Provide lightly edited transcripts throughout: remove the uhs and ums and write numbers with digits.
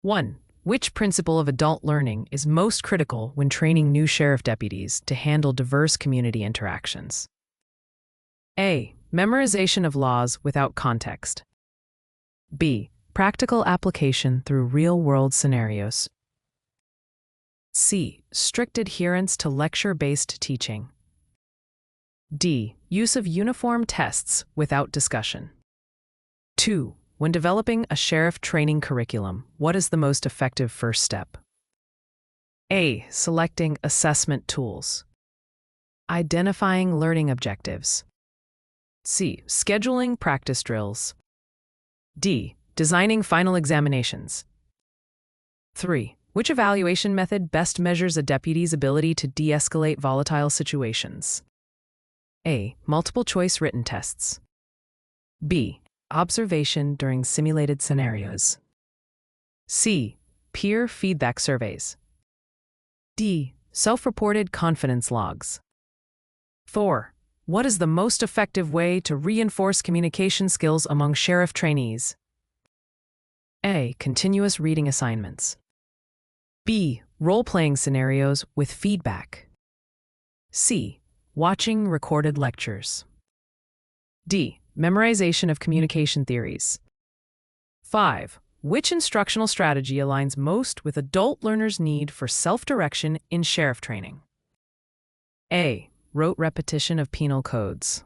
1. Which principle of adult learning is most critical when training new sheriff deputies to handle diverse community interactions? A. Memorization of laws without context. B. Practical application through real-world scenarios. C. Strict adherence to lecture-based teaching. D. Use of uniform tests without discussion. 2. When developing a sheriff training curriculum, what is the most effective first step? A. Selecting assessment tools. Identifying learning objectives. C. Scheduling practice drills. D. Designing final examinations. 3. Which evaluation method best measures a deputy's ability to de-escalate volatile situations? A. Multiple choice written tests. B. Observation during simulated scenarios. C. Peer feedback surveys. D. Self-reported confidence logs. 4. What is the most effective way to reinforce communication skills among sheriff trainees? A. Continuous reading assignments. B. Role-playing scenarios with feedback. C. Watching recorded lectures. D. Memorization of communication theories. 5. Which instructional strategy aligns most with adult learners' need for self-direction in sheriff training? A. Rote repetition of penal codes.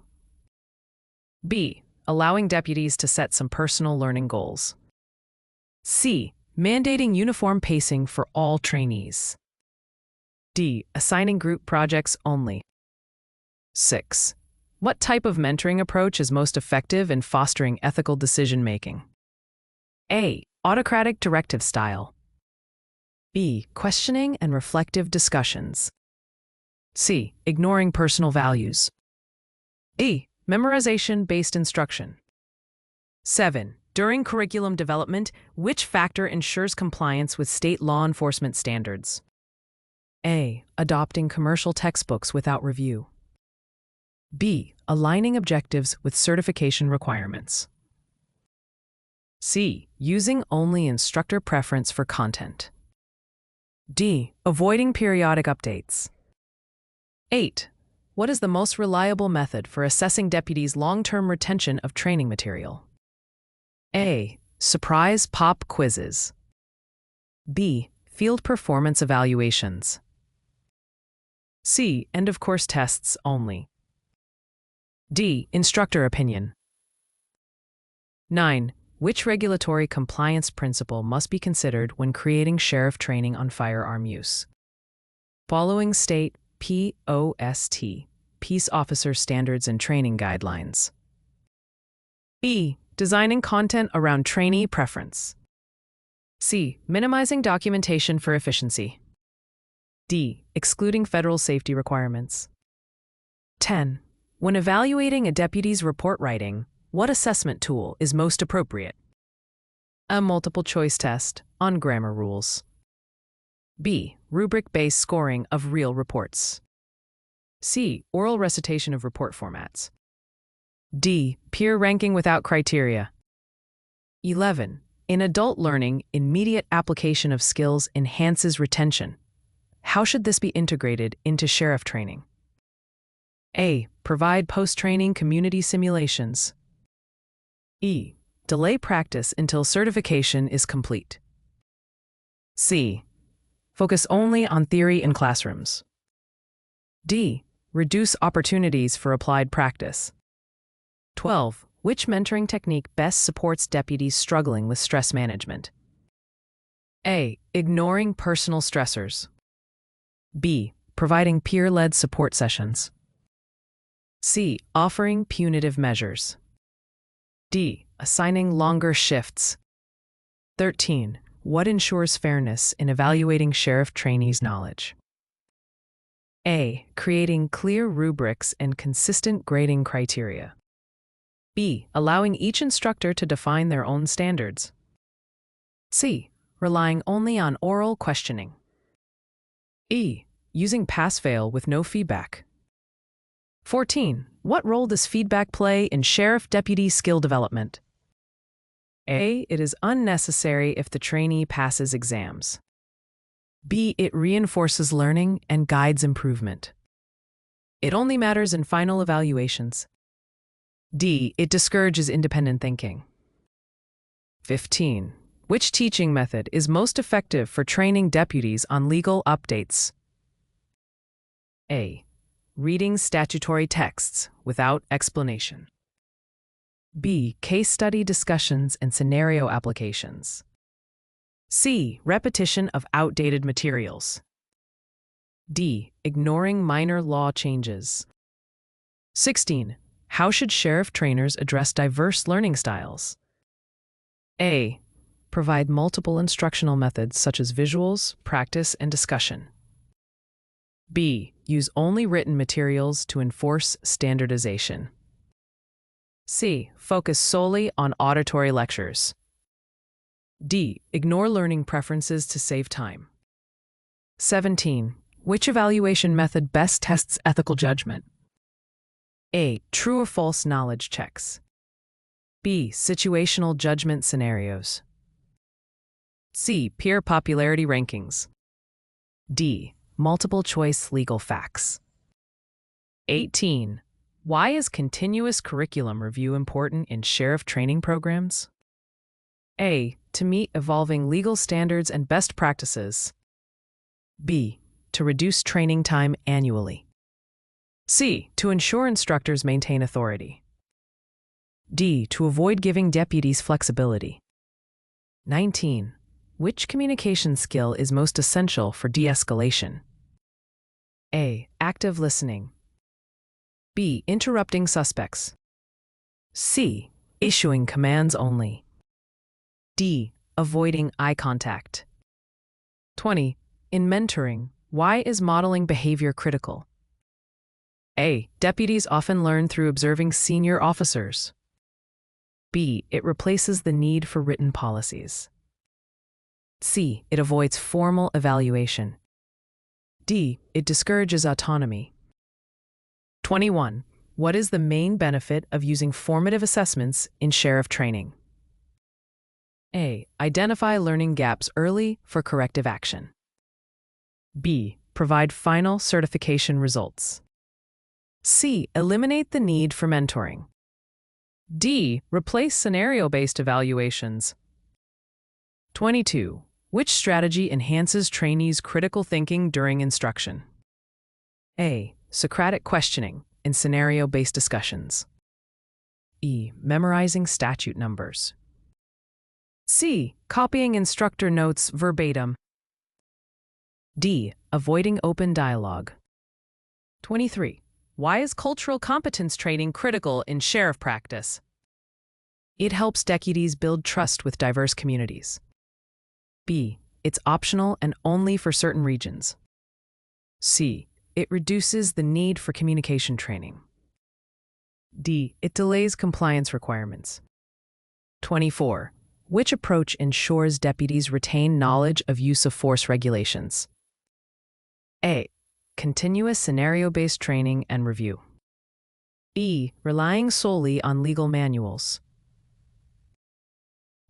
B. Allowing deputies to set some personal learning goals. C. Mandating uniform pacing for all trainees. D. Assigning group projects only. 6. What type of mentoring approach is most effective in fostering ethical decision-making? A. Autocratic directive style. B. Questioning and reflective discussions. C. Ignoring personal values. E. Memorization-based instruction. 7. During curriculum development, which factor ensures compliance with state law enforcement standards? A. Adopting commercial textbooks without review. B. Aligning objectives with certification requirements. C. Using only instructor preference for content. D. Avoiding periodic updates. 8. What is the most reliable method for assessing deputies' long-term retention of training material? A. Surprise pop quizzes. B. Field performance evaluations. C. End-of-course tests only. D. Instructor opinion. 9. Which regulatory compliance principle must be considered when creating sheriff training on firearm use? Following state POST, Peace Officer Standards and Training Guidelines. B. Designing content around trainee preference. C. Minimizing documentation for efficiency. D. Excluding federal safety requirements. 10. When evaluating a deputy's report writing, what assessment tool is most appropriate? A multiple choice test on grammar rules. B. Rubric-based scoring of real reports. C. Oral recitation of report formats. D. Peer ranking without criteria. 11. In adult learning, immediate application of skills enhances retention. How should this be integrated into sheriff training? A. Provide post-training community simulations. E. Delay practice until certification is complete. C. Focus only on theory in classrooms. D. Reduce opportunities for applied practice. 12. Which mentoring technique best supports deputies struggling with stress management? A. Ignoring personal stressors. B. Providing peer-led support sessions. C. Offering punitive measures. D. Assigning longer shifts. 13. What ensures fairness in evaluating sheriff trainees' knowledge? A. Creating clear rubrics and consistent grading criteria. B. Allowing each instructor to define their own standards. C. Relying only on oral questioning. E. Using pass-fail with no feedback. 14. What role does feedback play in sheriff deputy skill development? A. It is unnecessary if the trainee passes exams. B. It reinforces learning and guides improvement. It only matters in final evaluations. D. It discourages independent thinking. 15. Which teaching method is most effective for training deputies on legal updates? A. Reading statutory texts without explanation. B. Case study discussions and scenario applications. C. Repetition of outdated materials. D. Ignoring minor law changes. 16. How should sheriff trainers address diverse learning styles? A. Provide multiple instructional methods such as visuals, practice, and discussion. B. Use only written materials to enforce standardization. C. Focus solely on auditory lectures. D. Ignore learning preferences to save time. 17. Which evaluation method best tests ethical judgment? A. True or false knowledge checks. B. Situational judgment scenarios. C. Peer popularity rankings. D. Multiple choice legal facts. 18. Why is continuous curriculum review important in sheriff training programs? A. To meet evolving legal standards and best practices. B. To reduce training time annually. C. To ensure instructors maintain authority. D. To avoid giving deputies flexibility. 19. Which communication skill is most essential for de-escalation? A. Active listening. B. Interrupting suspects. C. Issuing commands only. D. Avoiding eye contact. 20. In mentoring, why is modeling behavior critical? A. Deputies often learn through observing senior officers. B. It replaces the need for written policies. C. It avoids formal evaluation. D. It discourages autonomy. 21. What is the main benefit of using formative assessments in sheriff training? A. Identify learning gaps early for corrective action. B. Provide final certification results. C. Eliminate the need for mentoring. D. Replace scenario-based evaluations. 22. Which strategy enhances trainees' critical thinking during instruction? A. Socratic questioning and scenario-based discussions. E. Memorizing statute numbers. C. Copying instructor notes verbatim. D. Avoiding open dialogue. 23. Why is cultural competence training critical in sheriff practice? It helps deputies build trust with diverse communities. B. It's optional and only for certain regions. C. It reduces the need for communication training. D. It delays compliance requirements. 24. Which approach ensures deputies retain knowledge of use of force regulations? A. Continuous scenario-based training and review. B. Relying solely on legal manuals.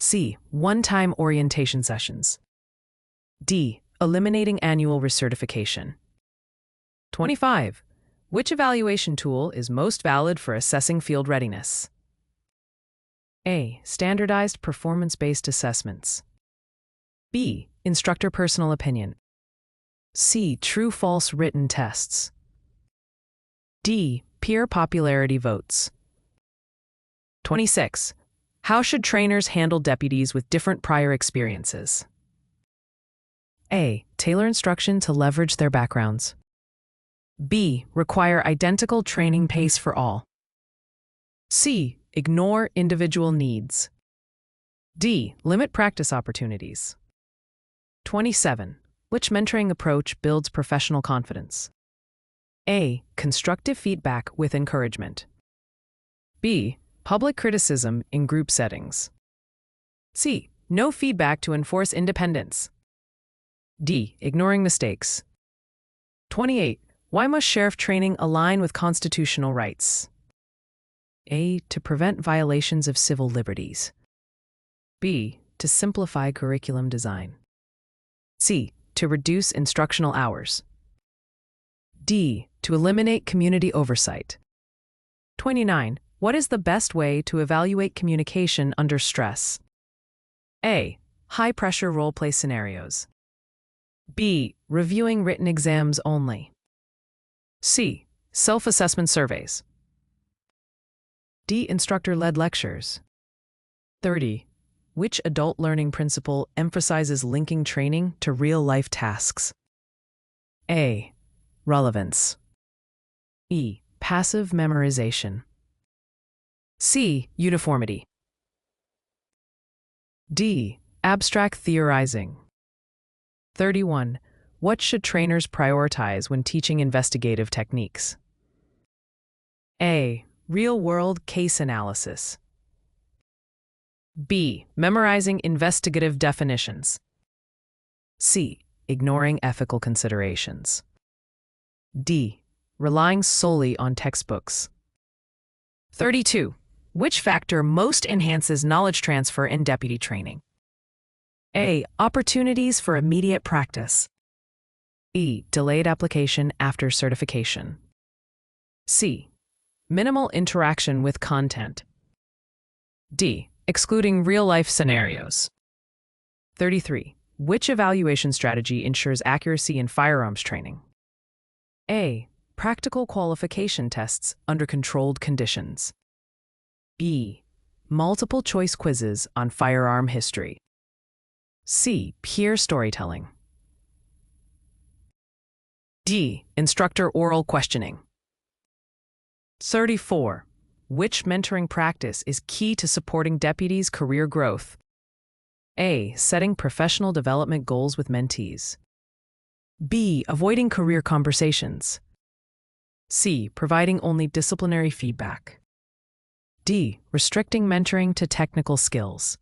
C. One-time orientation sessions. D. Eliminating annual recertification. 25. Which evaluation tool is most valid for assessing field readiness? A. Standardized performance-based assessments. B. Instructor personal opinion. C. True-false written tests. D. Peer popularity votes. 26. How should trainers handle deputies with different prior experiences? A. Tailor instruction to leverage their backgrounds. B. Require identical training pace for all. C. Ignore individual needs. D. Limit practice opportunities. 27. Which mentoring approach builds professional confidence? A. Constructive feedback with encouragement. B. Public criticism in group settings. C. No feedback to enforce independence. D. Ignoring mistakes. 28. Why must sheriff training align with constitutional rights? A. To prevent violations of civil liberties. B. To simplify curriculum design. C. To reduce instructional hours. D. To eliminate community oversight. 29. What is the best way to evaluate communication under stress? A. High-pressure role-play scenarios. B. Reviewing written exams only. C. Self-assessment surveys. D. Instructor-led lectures. 30. Which adult learning principle emphasizes linking training to real-life tasks? A. Relevance. E. Passive memorization. C. Uniformity. D. Abstract theorizing. 31. What should trainers prioritize when teaching investigative techniques? A. Real-world case analysis. B. Memorizing investigative definitions. C. Ignoring ethical considerations. D. Relying solely on textbooks. 32. Which factor most enhances knowledge transfer in deputy training? A. Opportunities for immediate practice. B. Delayed application after certification. C. Minimal interaction with content. D. Excluding real-life scenarios. 33. Which evaluation strategy ensures accuracy in firearms training? A. Practical qualification tests under controlled conditions. B. Multiple choice quizzes on firearm history. C. Peer storytelling. D. Instructor oral questioning. 34. Which mentoring practice is key to supporting deputies' career growth? A. Setting professional development goals with mentees. B. Avoiding career conversations. C. Providing only disciplinary feedback. D. Restricting mentoring to technical skills.